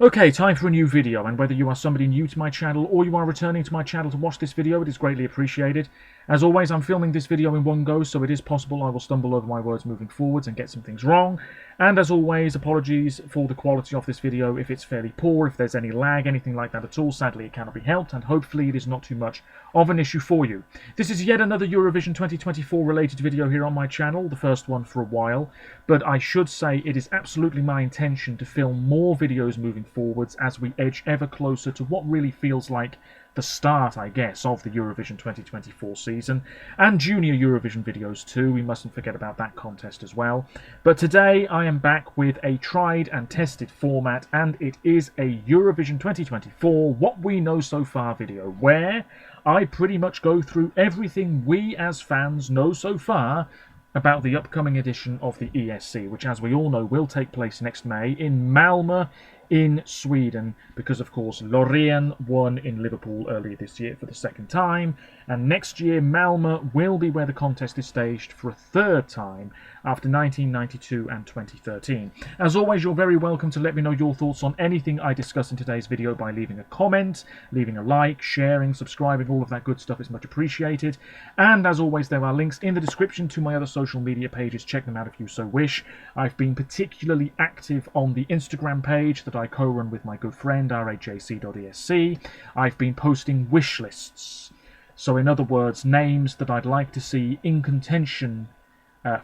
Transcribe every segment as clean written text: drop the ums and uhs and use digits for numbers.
Okay, time for a new video, and whether you are somebody new to my channel or you are returning to my channel to watch this video, it is greatly appreciated. As always, I'm filming this video in one go, so it is possible I will stumble over my words moving forwards and get some things wrong. And as always, apologies for the quality of this video if it's fairly poor, if there's any lag, anything like that at all. Sadly, it cannot be helped, and hopefully it is not too much of an issue for you. This is yet another Eurovision 2024 related video here on my channel, the first one for a while, but I should say it is absolutely my intention to film more videos moving forwards as we edge ever closer to what really feels like the start, I guess, of the Eurovision 2024 season, and junior Eurovision videos too. We mustn't forget about that contest as well. But today I am back with a tried and tested format, and it is a Eurovision 2024 What We Know So Far video, where I pretty much go through everything we as fans know so far about the upcoming edition of the ESC, which, as we all know, will take place next May in Malmö in Sweden, because of course Loreen won in Liverpool earlier this year for the second time, and next year Malmö will be where the contest is staged for a third time after 1992 and 2013. As always, you're very welcome to let me know your thoughts on anything I discuss in today's video by leaving a comment, leaving a like, sharing, subscribing. All of that good stuff is much appreciated. And as always, there are links in the description to my other social media pages. Check them out if you so wish. I've been particularly active on the Instagram page that I co-run with my good friend rajc.esc. I've been posting wish lists, so in other words, names that I'd like to see in contention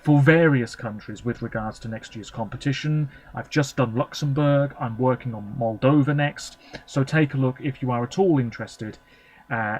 for various countries with regards to next year's competition. I've just done Luxembourg, I'm working on Moldova next, so take a look if you are at all interested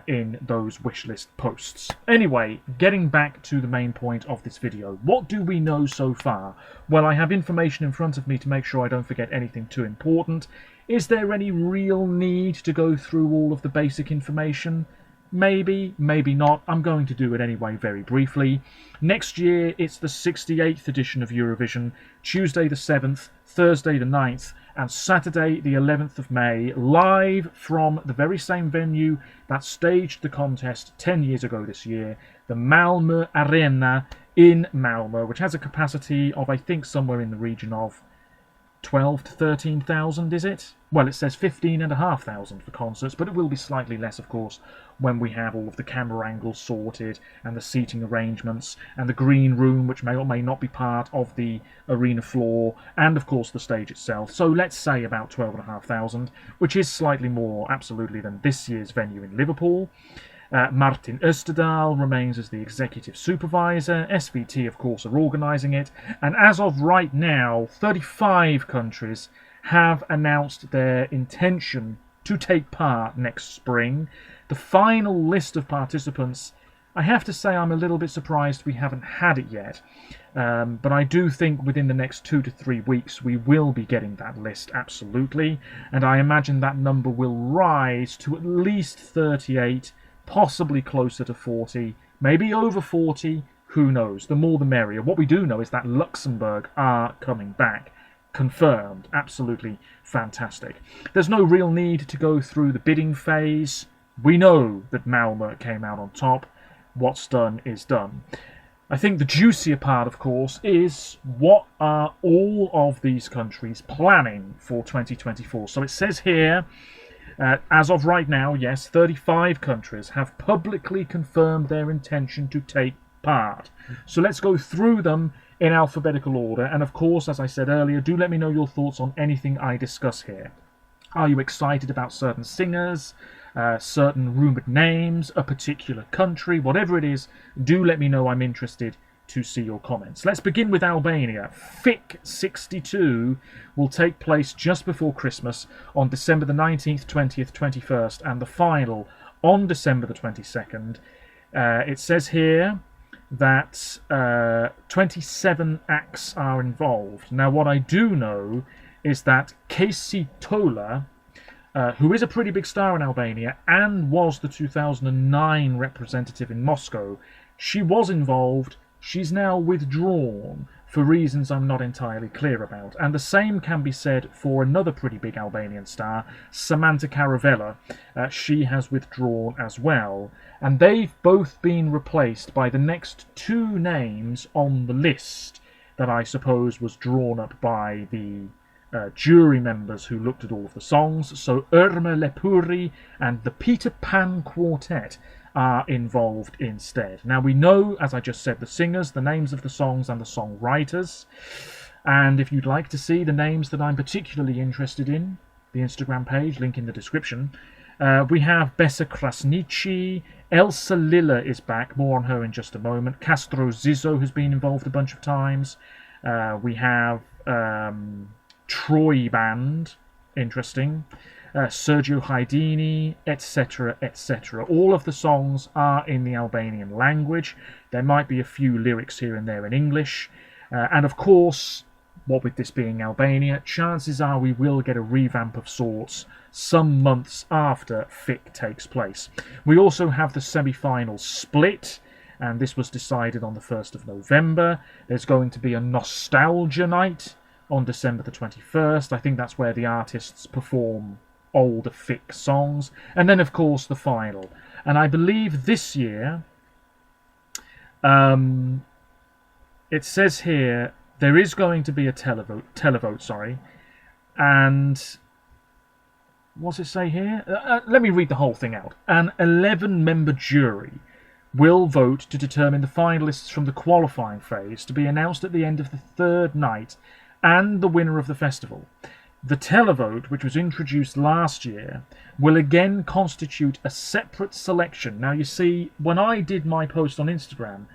in those wish list posts. Anyway, getting back to the main point of this video, what do we know so far? Well, I have information in front of me to make sure I don't forget anything too important. Is there any real need to go through all of the basic information? Maybe, maybe not. I'm going to do it anyway very briefly. Next year, it's the 68th edition of Eurovision, Tuesday the 7th, Thursday the 9th, and Saturday the 11th of May, live from the very same venue that staged the contest 10 years ago this year, the Malmö Arena in Malmö, which has a capacity of, I think, somewhere in the region of 12 to 13,000, is it? Well, it says 15,500 for concerts, but it will be slightly less, of course, when we have all of the camera angles sorted and the seating arrangements and the green room, which may or may not be part of the arena floor, and of course the stage itself. So let's say about 12,500, which is slightly more, absolutely, than this year's venue in Liverpool. Martin Österdahl remains as the executive supervisor. SVT, of course, are organising it. And as of right now, 35 countries have announced their intention to take part next spring. The final list of participants, I have to say I'm a little bit surprised we haven't had it yet. But I do think within the next 2 to 3 weeks we will be getting that list, absolutely. And I imagine that number will rise to at least 38, possibly closer to 40, maybe over 40, who knows? The more the merrier. What we do know is that Luxembourg are coming back. Confirmed. Absolutely fantastic. There's no real need to go through the bidding phase. We know that Malmö came out on top. What's done is done. I think the juicier part, of course, is what are all of these countries planning for 2024. So it says here, as of right now, yes, 35 countries have publicly confirmed their intention to take part. So let's go through them in alphabetical order. And of course, as I said earlier, do let me know your thoughts on anything I discuss here. Are you excited about certain singers, certain rumoured names, a particular country, whatever it is? Do let me know. I'm interested to see your comments. Let's begin with Albania. FIC 62 will take place just before Christmas on December the 19th, 20th, 21st, and the final on December the 22nd. It says here that 27 acts are involved. Now, what I do know is that Casey Tola, who is a pretty big star in Albania and was the 2009 representative in Moscow, she was involved. She's now withdrawn for reasons I'm not entirely clear about. And the same can be said for another pretty big Albanian star, Samantha Caravella. She has withdrawn as well. And they've both been replaced by the next two names on the list that I suppose was drawn up by the jury members who looked at all of the songs. So Irma Lepuri and the Peter Pan Quartet are involved instead. Now we know, as I just said, the singers, the names of the songs and the songwriters. And if you'd like to see the names that I'm particularly interested in, the Instagram page, link in the description. We have Bessa Krasniqi, Elsa Lilla is back, more on her in just a moment. Castro Zizzo has been involved a bunch of times. We have Troy Band, interesting. Sergio Haidini, etc., etc. All of the songs are in the Albanian language. There might be a few lyrics here and there in English. And of course, what with this being Albania, chances are we will get a revamp of sorts some months after FIC takes place. We also have the semi-final split, and this was decided on the 1st of November. There's going to be a nostalgia night on December the 21st. I think that's where the artists perform older FIC songs. And then, of course, the final. And I believe this year, it says here, there is going to be a televote, and what's it say here? Let me read the whole thing out. An 11-member jury will vote to determine the finalists from the qualifying phase to be announced at the end of the third night and the winner of the festival. The televote, which was introduced last year, will again constitute a separate selection. Now, you see, when I did my post on Instagram,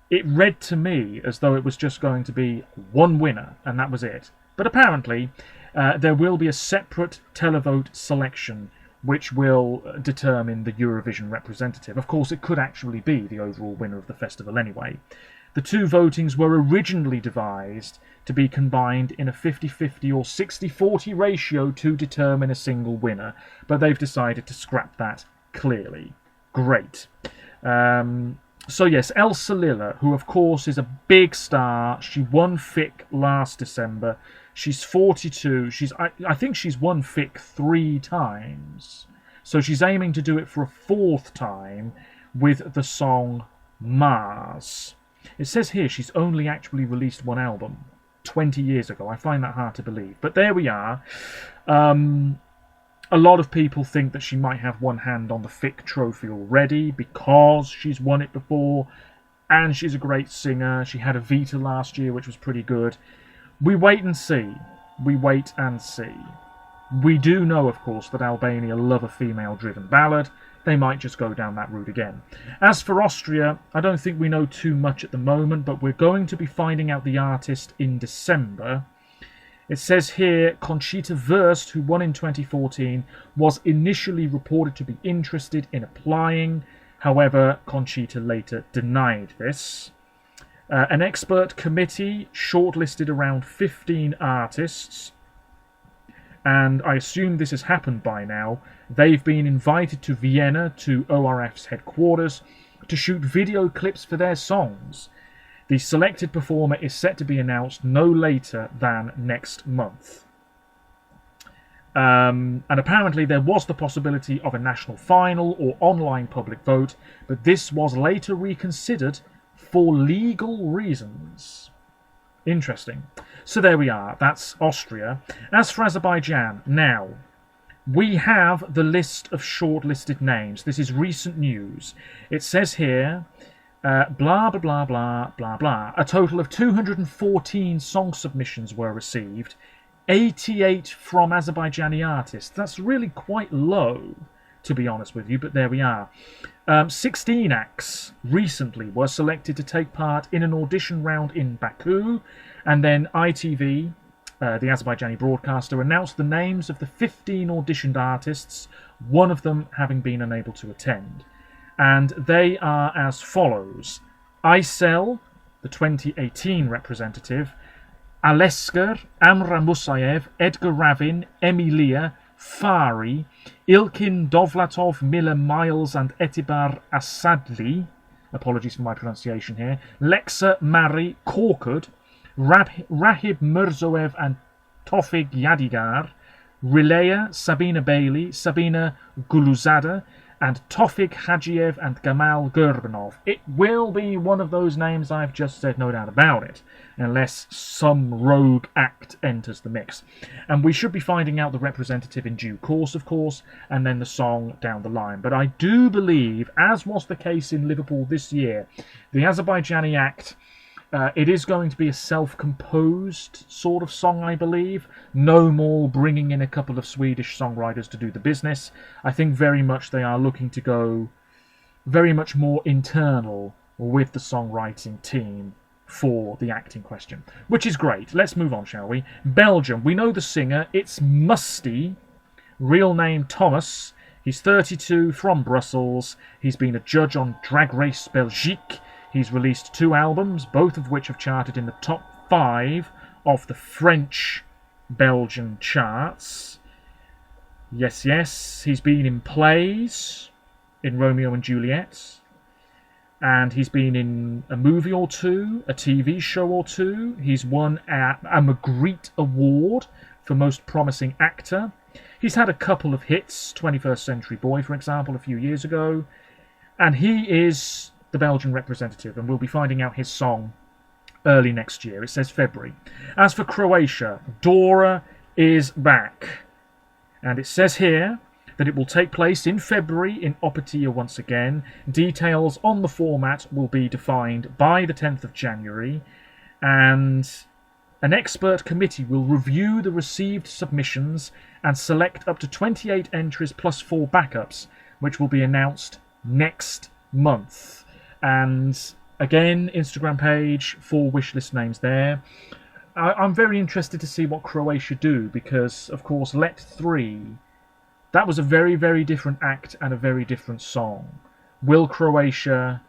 it read to me as though it was just going to be one winner, and that was it. But apparently, there will be a separate televote selection which will determine the Eurovision representative. Of course, it could actually be the overall winner of the festival anyway. The two votings were originally devised to be combined in a 50-50 or 60-40 ratio to determine a single winner, but they've decided to scrap that clearly. Great. So yes, Elsa Lilla, who of course is a big star. She won FIC last December. She's 42. I think she's won FIC 3 times. So she's aiming to do it for a 4th time with the song Mars. It says here she's only actually released one album 20 years ago. I find that hard to believe. But there we are. A lot of people think that she might have one hand on the FIC trophy already because she's won it before and she's a great singer. She had a Vita last year, which was pretty good. We wait and see. We wait and see. We do know, of course, that Albania love a female-driven ballad. They might just go down that route again. As for Austria, I don't think we know too much at the moment, but we're going to be finding out the artist in December. It says here, Conchita Wurst, who won in 2014, was initially reported to be interested in applying. However, Conchita later denied this. An expert committee shortlisted around 15 artists, and I assume this has happened by now. They've been invited to Vienna, to ORF's headquarters, to shoot video clips for their songs. The selected performer is set to be announced no later than next month. And apparently there was the possibility of a national final or online public vote, but this was later reconsidered for legal reasons. Interesting. So there we are. That's Austria. As for Azerbaijan, now, we have the list of shortlisted names. This is recent news. It says here, blah, blah, blah, blah, blah, blah. A total of 214 song submissions were received, 88 from Azerbaijani artists. That's really quite low, to be honest with you, but there we are. 16 acts recently were selected to take part in an audition round in Baku, and then ITV, the Azerbaijani broadcaster, announced the names of the 15 auditioned artists, one of them having been unable to attend. And they are as follows: Aysel, the 2018 representative, Alesker, Amra Musayev, Edgar Ravin, Emilia, Fari, Ilkin Dovlatov, Miller Miles and Etibar Asadli, apologies for my pronunciation here, Lexa Mari, Korkud, Rahib Mirzoev and Tofig Yadigar, Rilea, Sabina Bailey, Sabina Guluzada, and Tofik Hajiev and Gamal Gurbanov. It will be one of those names I've just said, no doubt about it, unless some rogue act enters the mix. And we should be finding out the representative in due course, of course, and then the song down the line. But I do believe, as was the case in Liverpool this year, the Azerbaijani act, it is going to be a self-composed sort of song, I believe. No more bringing in a couple of Swedish songwriters to do the business. I think very much they are looking to go very much more internal with the songwriting team for the act in question, which is great. Let's move on, shall we? Belgium. We know the singer. It's Musty. Real name Thomas. He's 32, from Brussels. He's been a judge on Drag Race Belgique. He's released 2 albums, both of which have charted in the top 5 of the French-Belgian charts. Yes, yes, he's been in plays, in Romeo and Juliet, and he's been in a movie or 2, a TV show or 2. He's won a Magritte Award for Most Promising Actor. He's had a couple of hits, 21st Century Boy, for example, a few years ago, and he is the Belgian representative, and we'll be finding out his song early next year. It says February. As for Croatia, Dora is back, and it says here that it will take place in February in Opatija once again. Details on the format will be defined by the 10th of January, and an expert committee will review the received submissions and select up to 28 entries plus 4 backups, which will be announced next month. And again, Instagram page, 4 wishlist names there. I'm very interested to see what Croatia do, because, of course, Let 3, that was a very, very different act and a very different song. Will Croatia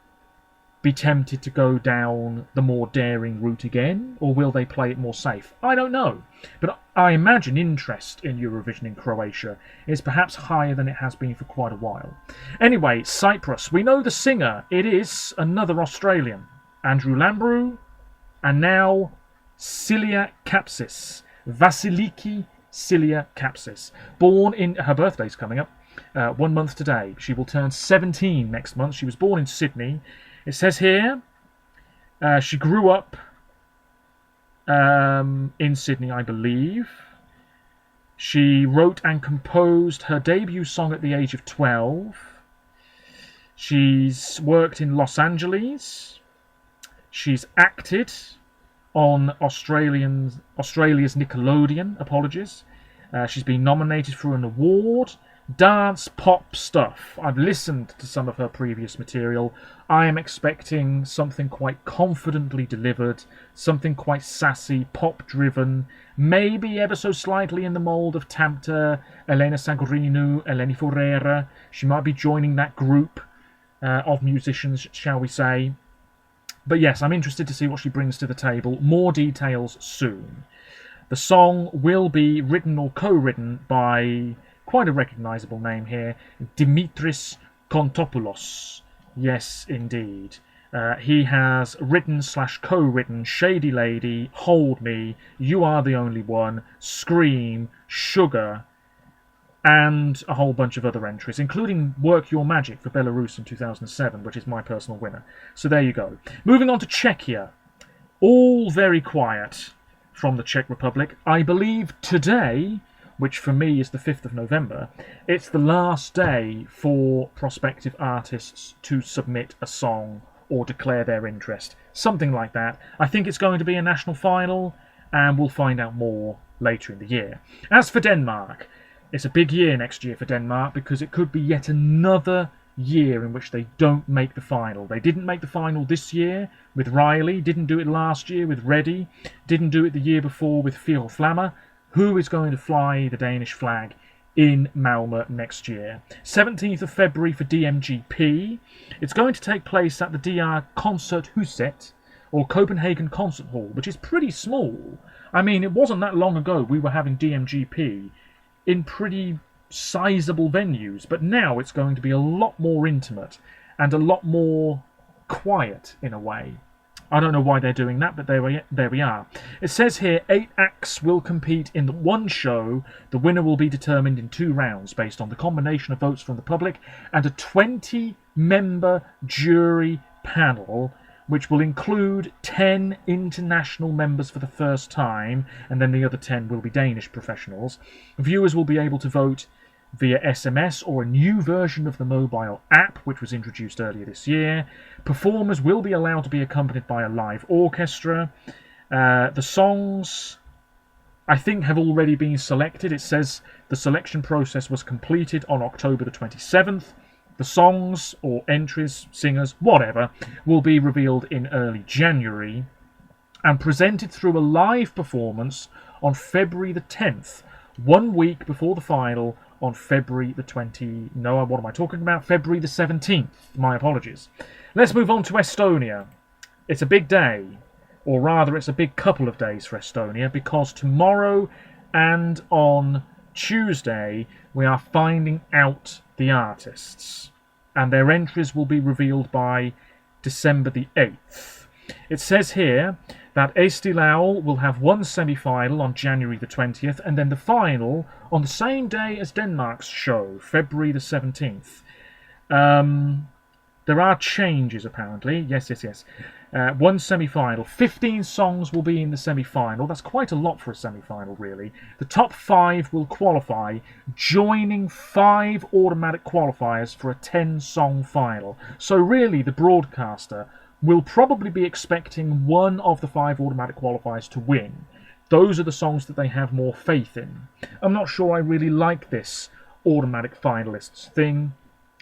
be tempted to go down the more daring route again, or will they play it more safe? I don't know. But I imagine interest in Eurovision in Croatia is perhaps higher than it has been for quite a while. Anyway, Cyprus. We know the singer. It is another Australian, Andrew Lambrou, and now Cilia Kapsis. Vasiliki Cilia Kapsis. Born in... Her birthday's coming up. 1 month today. She will turn 17 next month. She was born in Sydney. It says here, she grew up in Sydney, I believe. She wrote and composed her debut song at the age of 12. She's worked in Los Angeles. She's acted on Australia's Nickelodeon, apologies. She's been nominated for an award. Dance pop stuff. I've listened to some of her previous material. I am expecting something quite confidently delivered, something quite sassy, pop-driven, maybe ever so slightly in the mould of Tamta, Elena Sagorinu, Eleni Ferreira. She might be joining that group of musicians, shall we say. But yes, I'm interested to see what she brings to the table. More details soon. The song will be written or co-written by... quite a recognisable name here, Dimitris Kontopoulos. Yes, indeed. He has written/co-written Shady Lady, Hold Me, You Are the Only One, Scream, Sugar, and a whole bunch of other entries, including Work Your Magic for Belarus in 2007, which is my personal winner. So there you go. Moving on to Czechia. All very quiet from the Czech Republic. I believe today, which for me is the 5th of November, it's the last day for prospective artists to submit a song or declare their interest. Something like that. I think it's going to be a national final, and we'll find out more later in the year. As for Denmark, it's a big year next year for Denmark, because it could be yet another year in which they don't make the final. They didn't make the final this year with Riley, didn't do it last year with Reddy, didn't do it the year before with Fio Flammer. Who is going to fly the Danish flag in Malmö next year? 17th of February for DMGP. It's going to take place at the DR Concerthuset, or Copenhagen Concert Hall, which is pretty small. I mean, it wasn't that long ago we were having DMGP in pretty sizable venues, but now it's going to be a lot more intimate and a lot more quiet in a way. I don't know why they're doing that, but there we are. It says here 8 acts will compete in the one show. The winner will be determined in 2 rounds based on the combination of votes from the public and a 20-member jury panel, which will include 10 international members for the first time, and then the other 10 will be Danish professionals. Viewers will be able to vote via SMS or a new version of the mobile app, which was introduced earlier this year. Performers will be allowed to be accompanied by a live orchestra. The songs, I think, have already been selected. It says the selection process was completed on October the 27th. The songs, or entries, singers, whatever, will be revealed in early January and presented through a live performance on February the 10th, 1 week before the final, on February the 20... No, what am I talking about? February the 17th. My apologies. Let's move on to Estonia. It's a big day, or rather it's a big couple of days for Estonia, because tomorrow and on Tuesday we are finding out the artists, and their entries will be revealed by December the 8th. It says here that Eesti Laul will have one semi-final on January the 20th, and then the final on the same day as Denmark's show, February the 17th. There are changes, apparently. Yes. One semi-final. 15 songs will be in the semi-final. That's quite a lot for a semi-final, really. The top 5 will qualify, joining 5 automatic qualifiers for a 10-song final. So really, the broadcaster will probably be expecting one of the 5 automatic qualifiers to win. Those are the songs that they have more faith in. I'm not sure I really like this automatic finalists thing.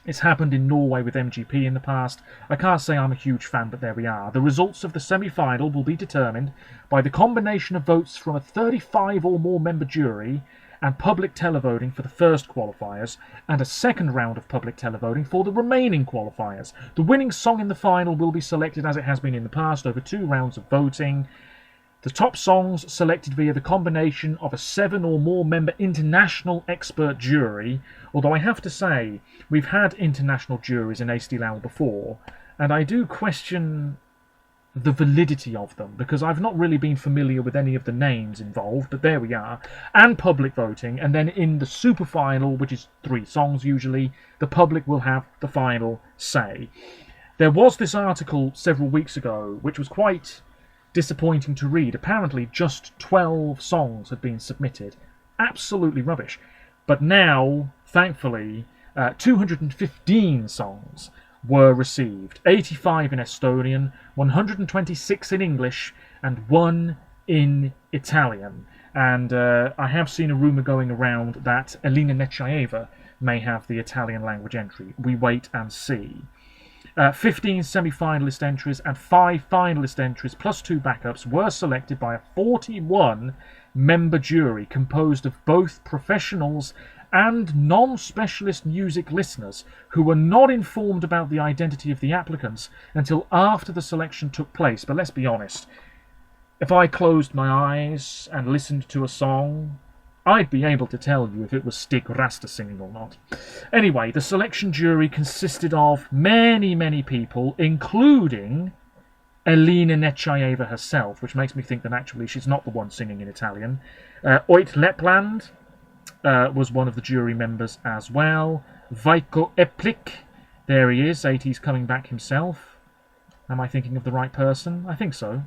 It's happened in Norway with MGP in the past. I can't say I'm a huge fan, but there we are. The results of the semi-final will be determined by the combination of votes from a 35 or more member jury and public televoting for the first qualifiers, and a second round of public televoting for the remaining qualifiers. The winning song in the final will be selected, as it has been in the past, over 2 rounds of voting. The top songs selected via the combination of a 7 or more member international expert jury, although I have to say, we've had international juries in Eesti Laul before, and I do question the validity of them, because I've not really been familiar with any of the names involved, but there we are, and public voting, and then in the super final, which is 3 songs usually, the public will have the final say. There was this article several weeks ago, which was quite disappointing to read. Apparently just 12 songs had been submitted. Absolutely rubbish. But now, thankfully, 215 songs were received. 85 in Estonian, 126 in English, and 1 in Italian. And I have seen a rumour going around that Elina Nechaeva may have the Italian language entry. We wait and see. 15 semi-finalist entries and 5 finalist entries plus 2 backups were selected by a 41-member jury composed of both professionals and non-specialist music listeners who were not informed about the identity of the applicants until after the selection took place. But let's be honest, if I closed my eyes and listened to a song, I'd be able to tell you if it was Stig Rasta singing or not. Anyway, the selection jury consisted of many people, including Elina Nechaeva herself, which makes me think that actually she's not the one singing in Italian. Oit Lepland was one of the jury members as well. Vaiko Eplik, there he is, 80s coming back himself. Am I thinking of the right person? I think so.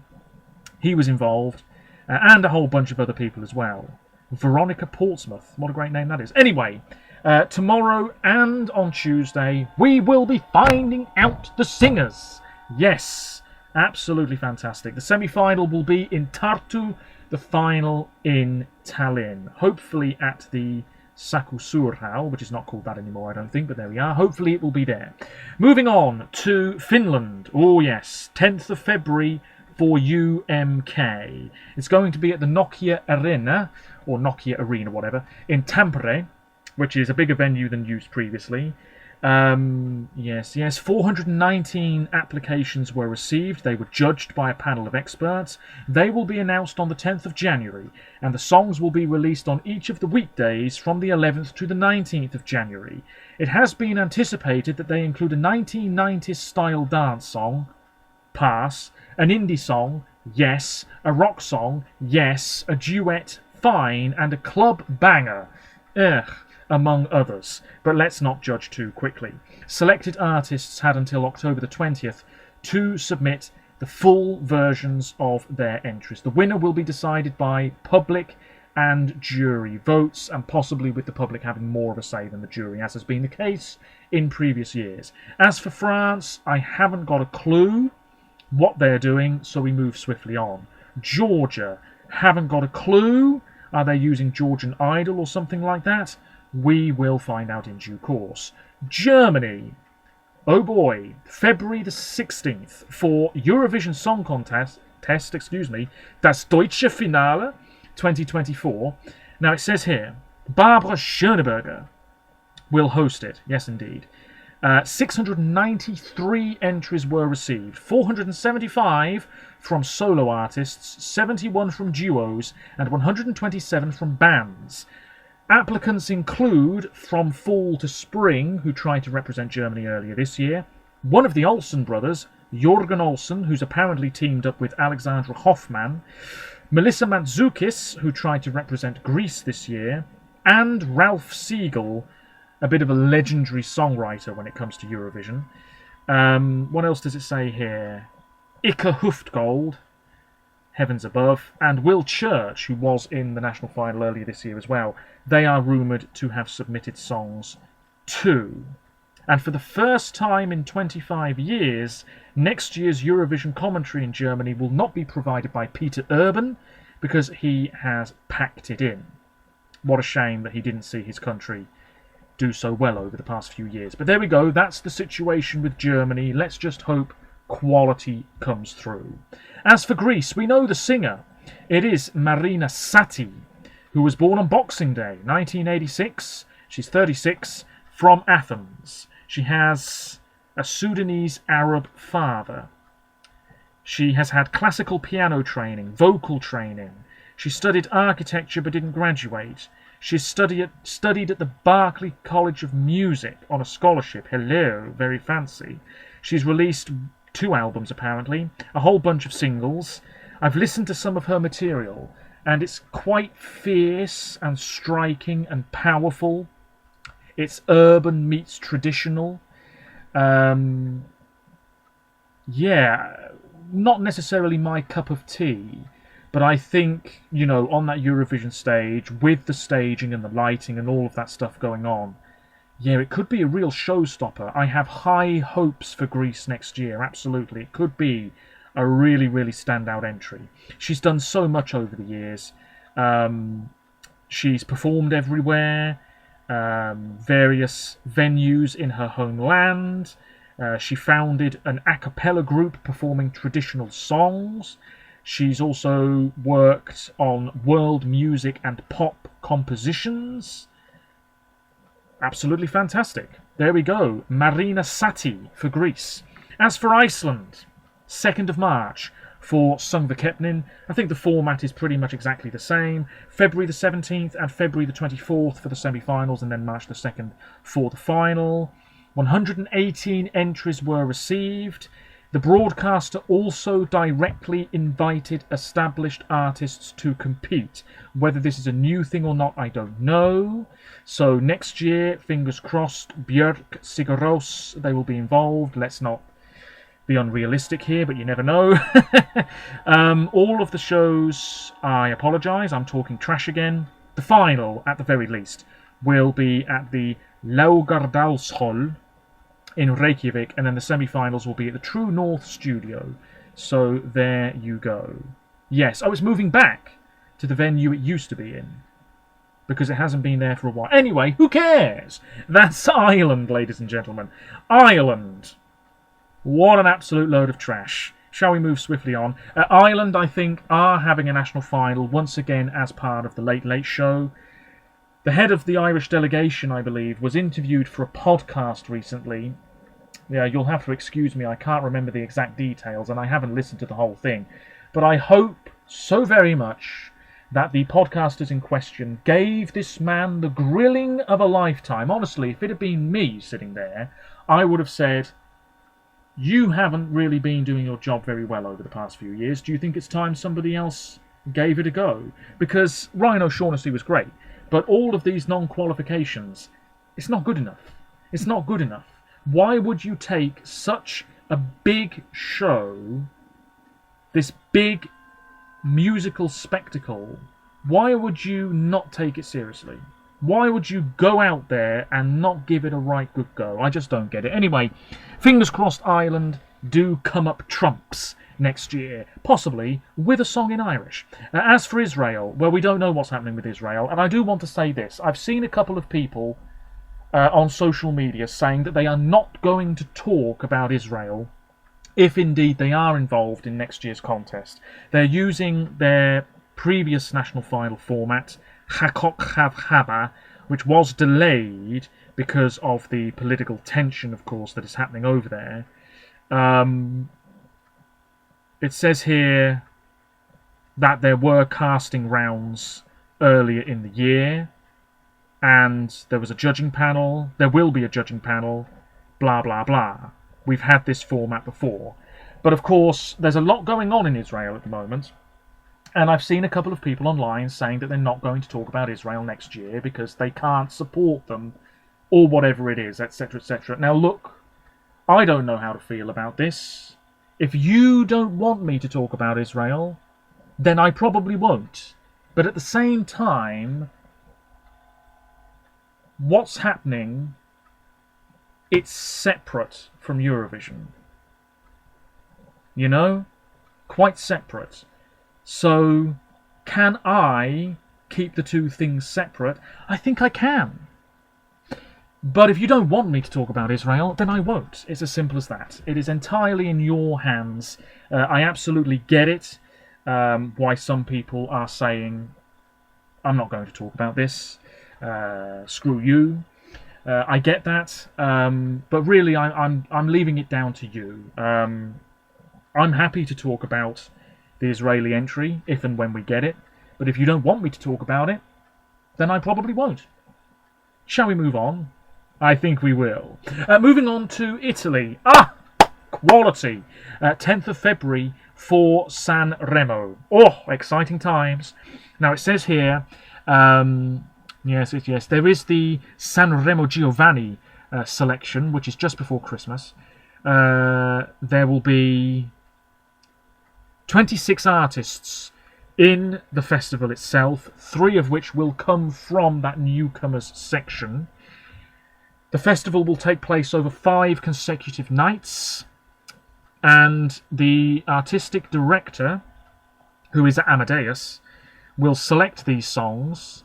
He was involved, and a whole bunch of other people as well. Veronica Portsmouth, what a great name that is. Anyway, tomorrow and on Tuesday, we will be finding out the singers. Yes, absolutely fantastic. The semi-final will be in Tartu, the final in Tallinn. Hopefully at the Saku Suurhall, which is not called that anymore, I don't think, but there we are. Hopefully it will be there. Moving on to Finland. Oh yes, 10th of February for UMK. It's going to be at the Nokia Arena, or Nokia Arena, whatever, in Tampere, which is a bigger venue than used previously. Yes, 419 applications were received. They were judged by a panel of experts. They will be announced on the 10th of January, and the songs will be released on each of the weekdays from the 11th to the 19th of January. It has been anticipated that they include a 1990s style dance song, Pass, An indie song, yes. A rock song, yes. A duet, fine. And a club banger, ugh, among others. But let's not judge too quickly. Selected artists had until October the 20th to submit the full versions of their entries. The winner will be decided by public and jury votes, and possibly with the public having more of a say than the jury, as has been the case in previous years. As for France, I haven't got a clue what they're doing, so we move swiftly on. Georgia, haven't got a clue. Are they using Georgian Idol or something like that? We will find out in due course. Germany, oh boy, February the 16th for Eurovision Song Contest, das Deutsche Finale 2024. Now it says here, Barbara Schöneberger will host it. Yes, indeed. 693 entries were received, 475 from solo artists, 71 from duos, and 127 from bands. Applicants include From Fall to Spring, who tried to represent Germany earlier this year, one of the Olsen brothers, Jörgen Olsen, who's apparently teamed up with Alexandra Hoffmann, Melissa Mantzoukas, who tried to represent Greece this year, and Ralph Siegel, a bit of a legendary songwriter when it comes to Eurovision. What else does it say here? Ike Huftgold, Heavens Above, and Will Church, who was in the national final earlier this year as well. They are rumoured to have submitted songs too. And for the first time in 25 years, next year's Eurovision commentary in Germany will not be provided by Peter Urban, because he has packed it in. What a shame that he didn't see his country do so well over the past few years. But there we go, that's the situation with Germany. Let's just hope quality comes through. As for Greece, we know the singer. It is Marina Satti, who was born on Boxing Day, 1986. She's 36, from Athens. She has a Sudanese Arab father. She has had classical piano training, vocal training. She studied architecture but didn't graduate. She studied at the Berklee College of Music on a scholarship. Hello, very fancy. She's released 2 albums apparently, a whole bunch of singles. I've listened to some of her material and it's quite fierce and striking and powerful. It's urban meets traditional. Yeah, not necessarily my cup of tea. But I think, you know, on that Eurovision stage, with the staging and the lighting and all of that stuff going on, yeah, it could be a real showstopper. I have high hopes for Greece next year, absolutely. It could be a really, really standout entry. She's done so much over the years. She's performed everywhere, various venues in her homeland. She founded an a cappella group performing traditional songs. She's also worked on world music and pop compositions. Absolutely fantastic. There we go. Marina Satti for Greece. As for Iceland, 2nd of March for Söngvakeppnin. I think the format is pretty much exactly the same. February the 17th and February the 24th for the semi-finals, and then March the 2nd for the final. 118 entries were received. The broadcaster also directly invited established artists to compete. Whether this is a new thing or not, I don't know. So next year, fingers crossed, Björk, Sigur Rós, they will be involved. Let's not be unrealistic here, but you never know. All of the shows, I apologise, I'm talking trash again. The final, at the very least, will be at the Laugardalshöll in Reykjavik, and then the semi-finals will be at the True North studio. So there you go. Yes, it's moving back to the venue it used to be in, because it hasn't been there for a while. Anyway, who cares? That's Ireland, ladies and gentlemen. Ireland. What an absolute load of trash. Shall we move swiftly on? Ireland, I think, are having a national final once again as part of the Late Late Show. The head of the Irish delegation, I believe, was interviewed for a podcast recently. Yeah, you'll have to excuse me, I can't remember the exact details, and I haven't listened to the whole thing. But I hope so very much that the podcasters in question gave this man the grilling of a lifetime. Honestly, if it had been me sitting there, I would have said, you haven't really been doing your job very well over the past few years. Do you think it's time somebody else gave it a go? Because Ryan O'Shaughnessy was great, but all of these non-qualifications, it's not good enough. It's not good enough. Why would you take such a big show, this big musical spectacle, why would you not take it seriously? Why would you go out there and not give it a right good go? I just don't get it. Anyway, fingers crossed Ireland do come up trumps next year, possibly with a song in Irish. As for Israel, well, we don't know what's happening with Israel, and I do want to say this. I've seen a couple of people on social media saying that they are not going to talk about Israel if indeed they are involved in next year's contest. They're using their previous national final format, Hakok Hav Haba, which was delayed because of the political tension, of course, that is happening over there. It says here that there were casting rounds earlier in the year, and there was a judging panel. There will be a judging panel, blah, blah, blah. We've had this format before. But of course, there's a lot going on in Israel at the moment. And I've seen a couple of people online saying that they're not going to talk about Israel next year because they can't support them, or whatever it is, etc., etc. Now look, I don't know how to feel about this. If you don't want me to talk about Israel, then I probably won't. But at the same time, what's happening, it's separate from Eurovision. You know? Quite separate. So, can I keep the two things separate? I think I can. But if you don't want me to talk about Israel, then I won't. It's as simple as that. It is entirely in your hands. I absolutely get it, why some people are saying, I'm not going to talk about this. Screw you. I get that, but really I'm leaving it down to you. I'm happy to talk about the Israeli entry, if and when we get it. But if you don't want me to talk about it, then I probably won't. Shall we move on? I think we will. Moving on to Italy. Quality. 10th of February for San Remo. Oh, exciting times. Now it says here, yes, there is the San Remo Giovanni selection, which is just before Christmas. There will be 26 artists in the festival itself, 3 of which will come from that newcomers section. The festival will take place over 5 consecutive nights, and the artistic director, who is Amadeus, will select these songs.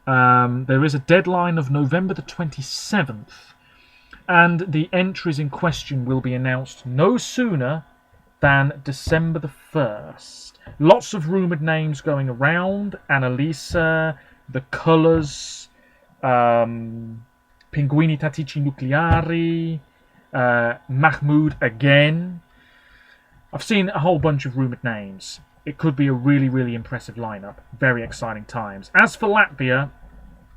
There is a deadline of November the 27th, and the entries in question will be announced no sooner than December the 1st. Lots of rumoured names going around. Annalisa, The Colours, Pinguini Tattici Nucleari, Mahmoud again. I've seen a whole bunch of rumoured names. It could be a really, really impressive lineup. Very exciting times. As for Latvia,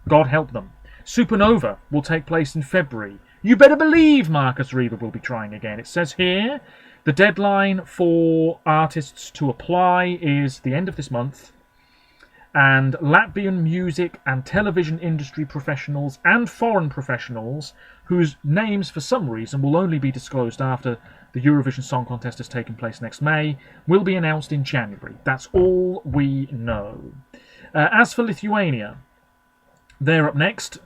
God help them. Supernova will take place in February. You better believe Marcus Reaver will be trying again. It says here, the deadline for artists to apply is the end of this month, and Latvian music and television industry professionals and foreign professionals, whose names for some reason will only be disclosed after the Eurovision Song Contest has taken place next May, will be announced in January. That's all we know. As for Lithuania, they're up next.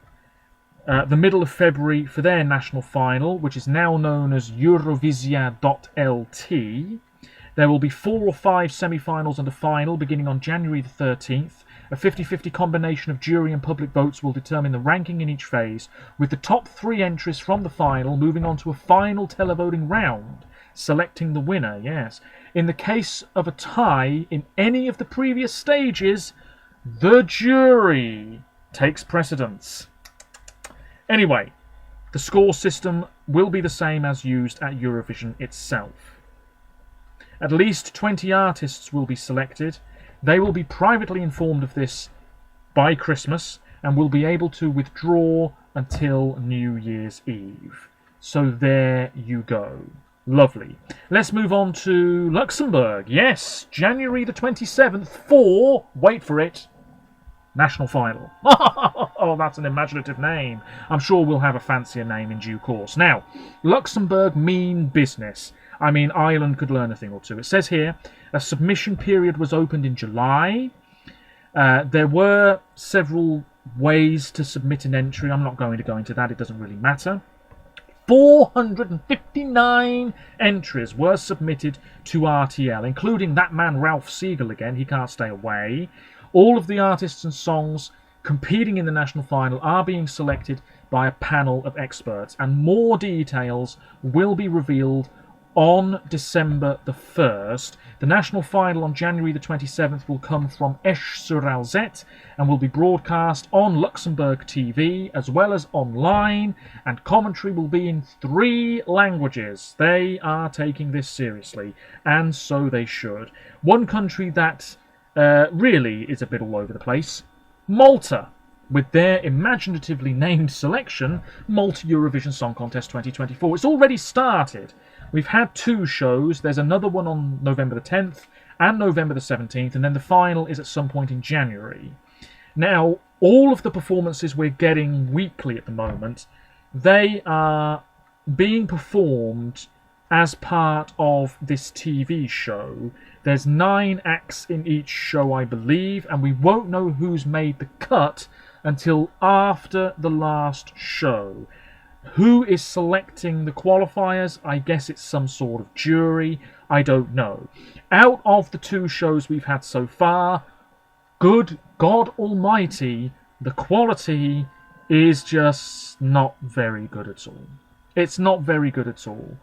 The middle of February for their national final, which is now known as Eurovisia.lt. There will be 4 or 5 semi-finals and a final beginning on January the 13th. A 50-50 combination of jury and public votes will determine the ranking in each phase, with the top 3 entries from the final moving on to a final televoting round, selecting the winner, yes. In the case of a tie in any of the previous stages, the jury takes precedence. Anyway, the score system will be the same as used at Eurovision itself. At least 20 artists will be selected. They will be privately informed of this by Christmas and will be able to withdraw until New Year's Eve. So there you go. Lovely. Let's move on to Luxembourg. Yes, January the 27th for, wait for it, National Final. Oh, that's an imaginative name. I'm sure we'll have a fancier name in due course. Now, Luxembourg mean business. I mean, Ireland could learn a thing or two. It says here, a submission period was opened in July. There were several ways to submit an entry. I'm not going to go into that. It doesn't really matter. 459 entries were submitted to RTL, including that man Ralph Siegel again. He can't stay away. All of the artists and songs competing in the national final are being selected by a panel of experts, and more details will be revealed on December the 1st. The national final on January the 27th will come from Esch-sur-Alzette and will be broadcast on Luxembourg TV as well as online, and commentary will be in 3 languages. They are taking this seriously, and so they should. One country that really is a bit all over the place, Malta, with their imaginatively named selection, Malta Eurovision Song Contest 2024. It's already started. We've had 2 shows. There's another one on November the 10th and November the 17th, and then the final is at some point in January. Now, all of the performances we're getting weekly at the moment, they are being performed as part of this TV show. There's 9 acts in each show, I believe, and we won't know who's made the cut until after the last show. Who is selecting the qualifiers? I guess it's some sort of jury. I don't know. Out of the 2 shows we've had so far, good God Almighty, the quality is just not very good at all. It's not very good at all.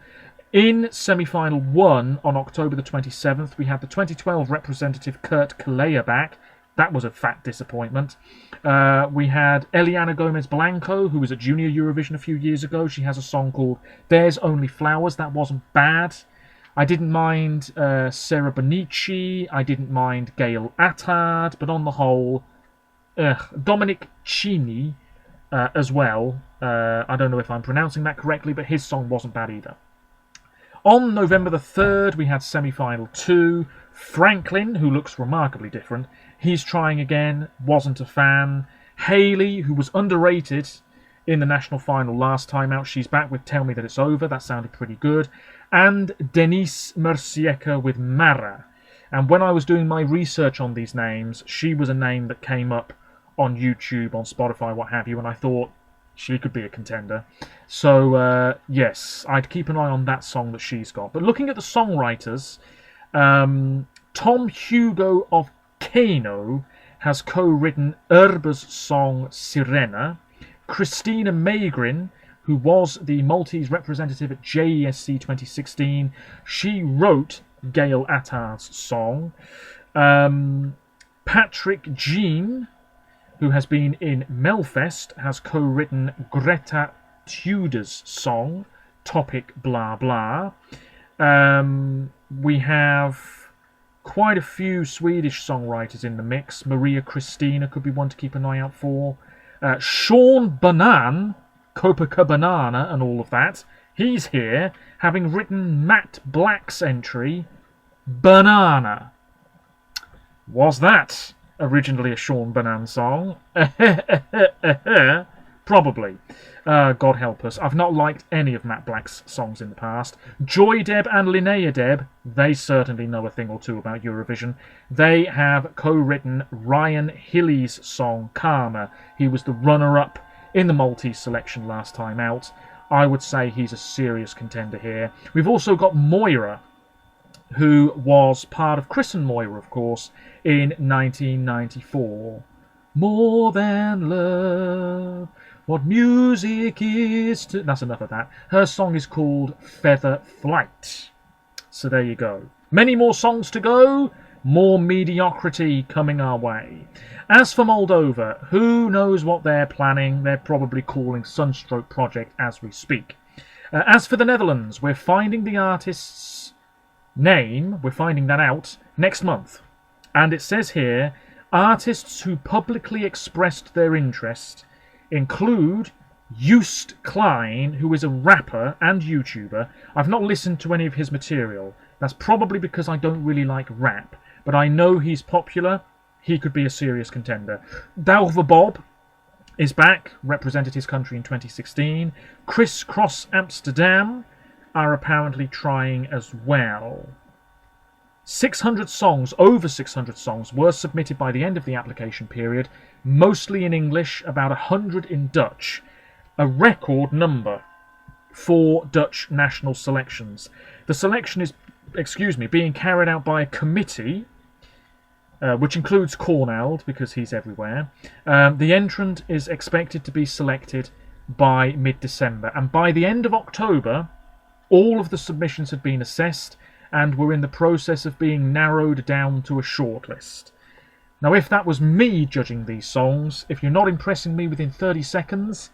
In semi-final 1 on October the 27th, we had the 2012 representative Kurt Kalea back. That was a fat disappointment. We had Eliana Gomez Blanco, who was at Junior Eurovision a few years ago. She has a song called There's Only Flowers. That wasn't bad. I didn't mind Sarah Bonici. I didn't mind Gail Attard. But on the whole, Dominic Chini as well. I don't know if I'm pronouncing that correctly, but his song wasn't bad either. On November the 3rd, we had semi-final 2. Franklin, who looks remarkably different. He's trying again. Wasn't a fan. Hayley, who was underrated in the national final last time out. She's back with Tell Me That It's Over. That sounded pretty good. And Denise Mercieka with Mara. And when I was doing my research on these names, she was a name that came up on YouTube, on Spotify, what have you, and I thought she could be a contender. So, yes, I'd keep an eye on that song that she's got. But looking at the songwriters, Tom Hugo of Kano has co-written Erba's song Sirena. Christina Magrin, who was the Maltese representative at JESC 2016, she wrote Gail Attard's song. Patrick Jean, who has been in Melfest, has co-written Greta Tudor's song, Topic Blah Blah. We have quite a few Swedish songwriters in the mix. Maria Christina could be one to keep an eye out for. Sean Banan, Copacabana and all of that. He's here, having written Matt Black's entry, Banana. Was that originally a Sean Banan song? Probably. God help us. I've not liked any of Matt Black's songs in the past. Joy Deb and Linnea Deb, they certainly know a thing or two about Eurovision. They have co-written Ryan Hilly's song Karma. He was the runner-up in the Maltese selection last time out. I would say he's a serious contender here. We've also got Moira, who was part of Chris and Moira, of course, in 1994. More than love, what music is to... That's enough of that. Her song is called Feather Flight. So there you go. Many more songs to go. More mediocrity coming our way. As for Moldova, who knows what they're planning? They're probably calling Sunstroke Project as we speak. As for the Netherlands, we're finding the artist's name. We're finding that out next month. And it says here, artists who publicly expressed their interest include Joost Klein, who is a rapper and YouTuber. I've not listened to any of his material. That's probably because I don't really like rap, but I know he's popular. He could be a serious contender. Douwe Bob is back, represented his country in 2016. Criss Cross Amsterdam are apparently trying as well. 600 songs, over 600 songs, were submitted by the end of the application period, mostly in English, about 100 in Dutch. A record number for Dutch national selections. The selection is, being carried out by a committee, which includes Corneld, because he's everywhere. The entrant is expected to be selected by mid-December, and by the end of October, all of the submissions had been assessed and were in the process of being narrowed down to a shortlist. Now, if that was me judging these songs, if you're not impressing me within 30 seconds,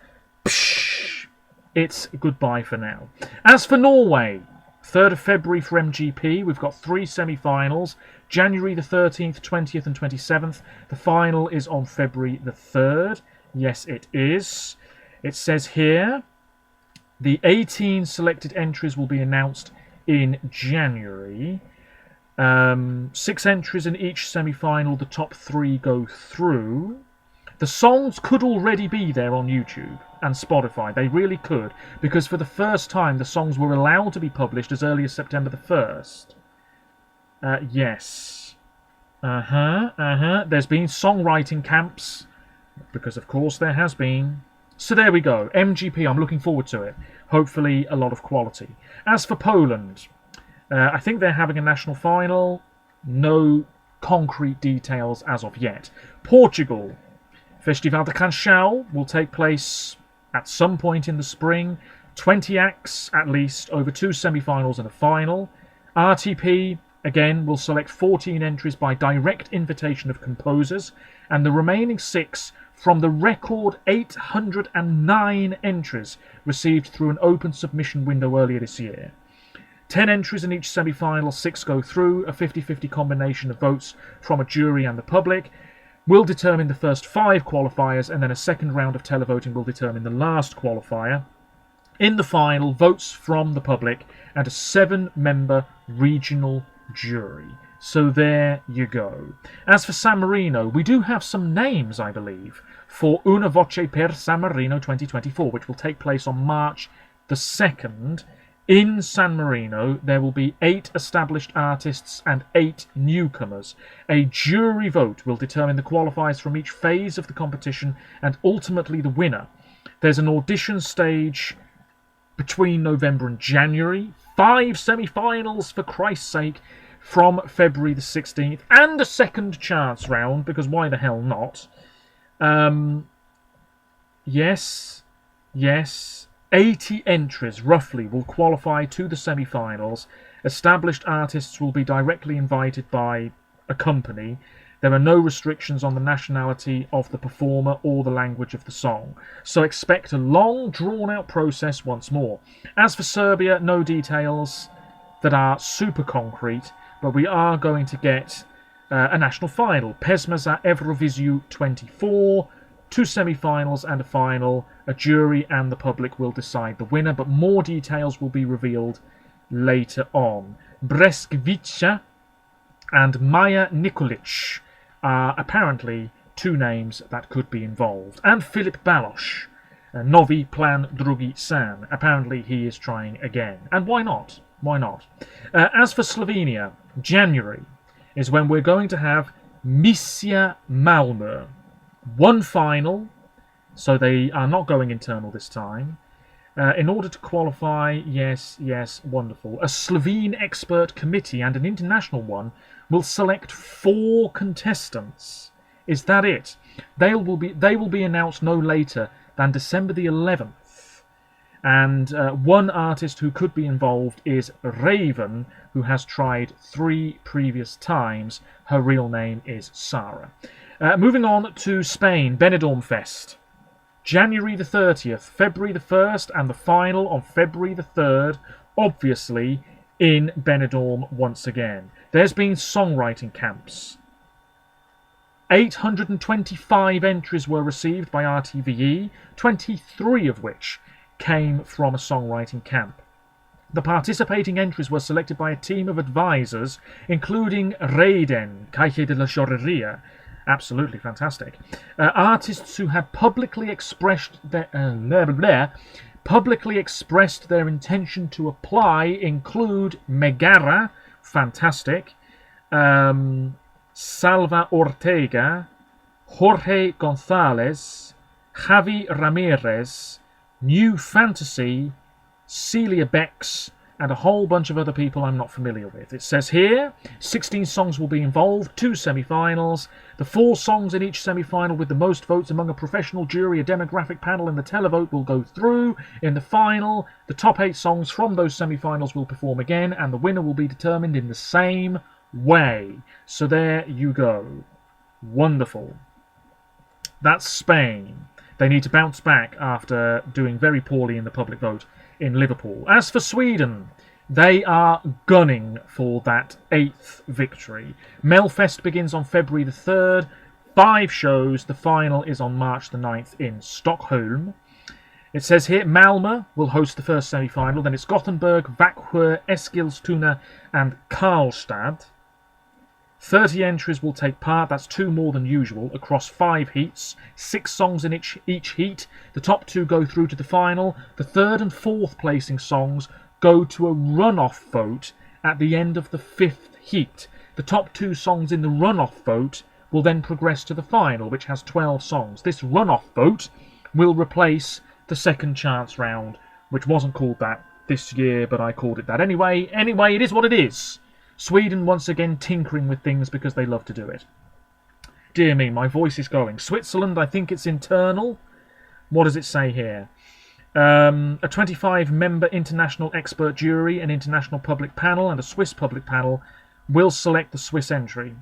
it's goodbye for now. As for Norway, 3rd of February for MGP, we've got 3 semi-finals, January the 13th, 20th and 27th. The final is on February the 3rd. Yes, it is. It says here, the 18 selected entries will be announced in January. 6 entries in each semi-final, the top 3 go through. The songs could already be there on YouTube and Spotify. They really could, because for the first time the songs were allowed to be published as early as September the 1st. Yes. There's been songwriting camps, because of course there has been. So there we go. MGP, I'm looking forward to it. Hopefully a lot of quality. As for Poland, I think they're having a national final. No concrete details as of yet. Portugal, Festival de Canção will take place at some point in the spring. 20 acts at least, over 2 semi-finals and a final. RTP, again, will select 14 entries by direct invitation of composers, and the remaining 6 from the record 809 entries received through an open submission window earlier this year. 10 entries in each semi-final, 6 go through. A 50-50 combination of votes from a jury and the public will determine the first 5 qualifiers, and then a second round of televoting will determine the last qualifier. In the final, votes from the public and a 7-member regional jury. So there you go. As for San Marino, we do have some names, I believe, for Una Voce per San Marino 2024, which will take place on March the 2nd. In San Marino, there will be 8 established artists and 8 newcomers. A jury vote will determine the qualifiers from each phase of the competition and ultimately the winner. There's an audition stage between November and January. 5 semi-finals, for Christ's sake, from February the 16th, and a second chance round, because why the hell not? Yes. 80 entries, roughly, will qualify to the semi-finals. Established artists will be directly invited by a company. There are no restrictions on the nationality of the performer or the language of the song. So expect a long, drawn-out process once more. As for Serbia, no details that are super concrete, but we are going to get a national final. Pesma za Eurovision 24, 2 semi-finals and a final. A jury and the public will decide the winner, but more details will be revealed later on. Breskvica and Maja Nikolic are apparently 2 names that could be involved. And Filip Baloš, Novi Plan Drugi San. Apparently he is trying again. And why not? Why not? As for Slovenia, January is when we're going to have Misja Malmö. 1 final, so they are not going internal this time. In order to qualify, yes, wonderful. A Slovene expert committee and an international one will select 4 contestants. Is that it? They will be announced no later than December the 11th. And 1 artist who could be involved is Raven, who has tried 3 previous times. Her real name is Sarah. Moving on to Spain, Benidorm Fest. January the 30th, February the 1st, and the final on February the 3rd, obviously in Benidorm once again. There's been songwriting camps. 825 entries were received by RTVE, 23 of which came from a songwriting camp. The participating entries were selected by a team of advisors, including Reiden, Calle de la Chorreria, absolutely fantastic, artists who had publicly expressed their intention to apply include Megara, fantastic, Salva Ortega, Jorge Gonzalez, Javi Ramirez, New Fantasy, Celia Bex, and a whole bunch of other people I'm not familiar with. It says here, 16 songs will be involved, 2 semi-finals. The 4 songs in each semi-final with the most votes among a professional jury, a demographic panel, and the televote will go through. In the final, the top 8 songs from those semi-finals will perform again, and the winner will be determined in the same way. So there you go. Wonderful. That's Spain. They need to bounce back after doing very poorly in the public vote in Liverpool. As for Sweden, they are gunning for that 8th victory. Melfest begins on February the 3rd. 5 shows. The final is on March the 9th in Stockholm. It says here, Malmö will host the first semi-final. Then it's Gothenburg, Växjö, Eskilstuna and Karlstad. 30 entries will take part, that's 2 more than usual, across 5 heats, 6 songs in each heat. The top 2 go through to the final. The 3rd and 4th placing songs go to a runoff vote at the end of the 5th heat. The top 2 songs in the runoff vote will then progress to the final, which has 12 songs. This runoff vote will replace the second chance round, which wasn't called that this year, but I called it that anyway. Anyway, it is what it is. Sweden once again tinkering with things because they love to do it. Dear me, my voice is going. Switzerland, I think it's internal. What does it say here? A 25-member international expert jury, an international public panel, and a Swiss public panel will select the Swiss entry.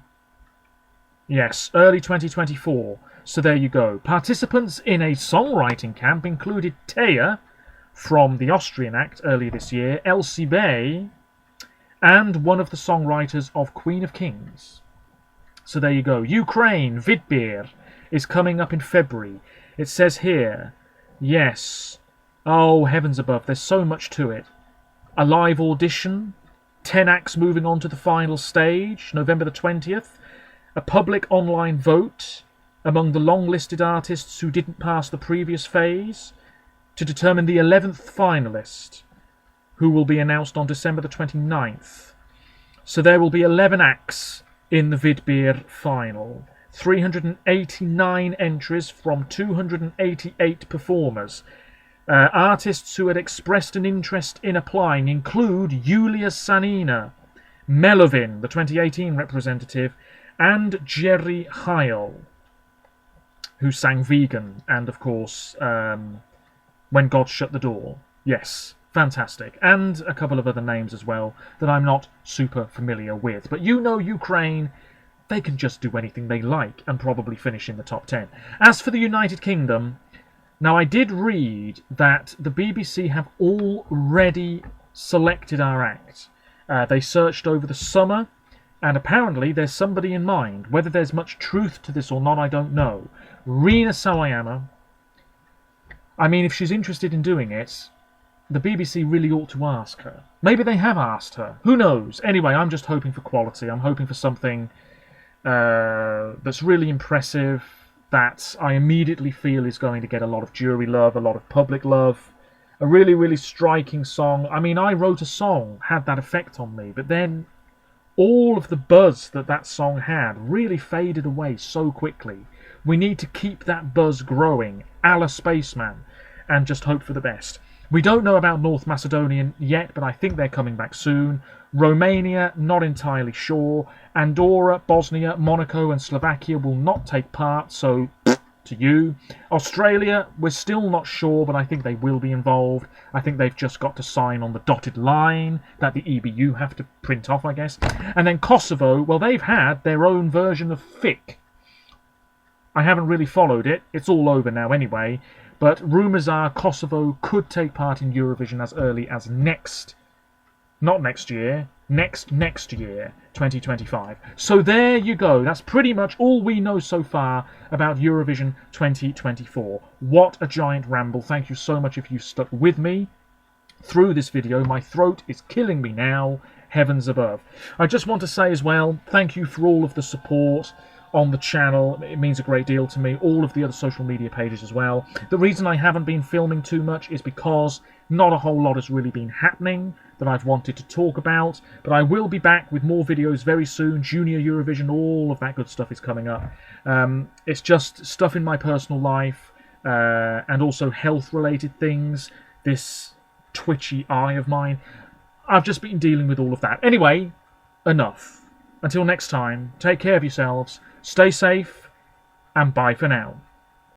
Yes, early 2024. So there you go. Participants in a songwriting camp included Taya from the Austrian act earlier this year, Elsie Bay, and one of the songwriters of Queen of Kings. So there you go. Ukraine, Vidbir, is coming up in February. It says here, yes, oh heavens above, there's so much to it. A live audition, 10 acts moving on to the final stage, November the 20th, a public online vote among the long-listed artists who didn't pass the previous phase to determine the 11th finalist, who will be announced on December the 29th. So there will be 11 acts in the Vidbir final. 389 entries from 288 performers. Artists who had expressed an interest in applying include Julia Sanina, Melovin, the 2018 representative, and Jerry Heil, who sang Vegan, and of course, When God Shut the Door. Yes. Fantastic. And a couple of other names as well that I'm not super familiar with. But you know Ukraine, they can just do anything they like and probably finish in the top 10. As for the United Kingdom, now I did read that the BBC have already selected our act. They searched over the summer, and apparently there's somebody in mind. Whether there's much truth to this or not, I don't know. Rina Sawayama, I mean, if she's interested in doing it, the BBC really ought to ask her. Maybe they have asked her. Who knows? Anyway, I'm just hoping for quality. I'm hoping for something that's really impressive, that I immediately feel is going to get a lot of jury love, a lot of public love. A really, really striking song. I mean, I wrote a song, had that effect on me, but then all of the buzz that song had really faded away so quickly. We need to keep that buzz growing, a la Spaceman, and just hope for the best. We don't know about North Macedonia yet, but I think they're coming back soon. Romania, not entirely sure. Andorra, Bosnia, Monaco and Slovakia will not take part, so to you. Australia, we're still not sure, but I think they will be involved. I think they've just got to sign on the dotted line that the EBU have to print off, I guess. And then Kosovo, well, they've had their own version of FIC. I haven't really followed it. It's all over now anyway. But rumours are Kosovo could take part in Eurovision as early as next year, 2025. So there you go. That's pretty much all we know so far about Eurovision 2024. What a giant ramble. Thank you so much if you stuck with me through this video. My throat is killing me now, heavens above. I just want to say as well, thank you for all of the support on the channel. It means a great deal to me. All of the other social media pages as well. The reason I haven't been filming too much is because not a whole lot has really been happening that I've wanted to talk about, but I will be back with more videos very soon. Junior Eurovision, all of that good stuff is coming up. It's just stuff in my personal life and also health related things. This twitchy eye of mine, I've just been dealing with all of that. Anyway, enough. Until next time, take care of yourselves, stay safe, and bye for now.